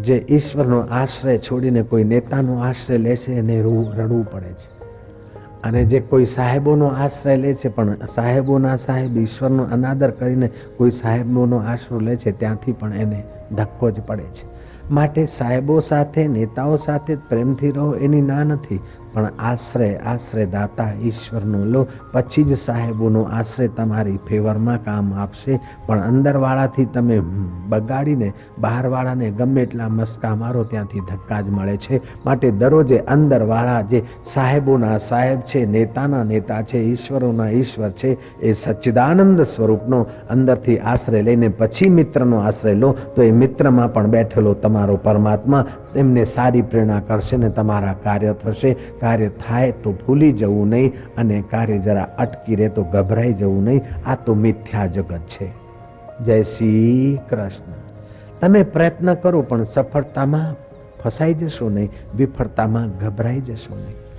જે ઈશ્વરનો આશ્રય છોડીને કોઈ નેતાનો આશ્રય લે છે એને રડવું પડે છે. અને જે કોઈ સાહેબોનો આશ્રય લે છે, પણ સાહેબોના સાહેબ ઈશ્વરનો અનાદર કરીને કોઈ સાહેબનો આશરો લે છે, ત્યાંથી પણ એને ધક્કો જ પડે છે. માટે સાહેબો સાથે, નેતાઓ સાથે પ્રેમથી રહો એની ના નથી, પણ આશ્રય દાતા ઈશ્વરનો લો, પછી જ સાહેબોનો આશ્રય તમારી ફેવરમાં કામ આપશે. પણ અંદરવાળાથી તમે બગાડીને બહારવાળાને ગમે એટલા મસ્કા મારો, ત્યાંથી ધક્કા જ મળે છે. માટે દરરોજે અંદરવાળા જે સાહેબોના સાહેબ છે, નેતાના નેતા છે, ઈશ્વરોના ઈશ્વર છે, એ સચ્ચિદાનંદ સ્વરૂપનો અંદરથી આશ્રય લઈને પછી મિત્રનો આશ્રય લો, તો એ મિત્રમાં પણ બેઠેલો તમારો પરમાત્મા એમને સારી પ્રેરણા કરશે ને તમારા કાર્ય થશે. કાર્ય થાય તો ભૂલી જવું નહીં, અને કાર્ય જરા અટકી રહે તો ગભરાઈ જવું નહીં. આ તો મિથ્યા જગત છે. જય શ્રી કૃષ્ણ. તમે પ્રયત્ન કરો પણ સફળતામાં ફસાઈ જશો નહીં, વિફળતામાં ગભરાઈ જશો નહીં.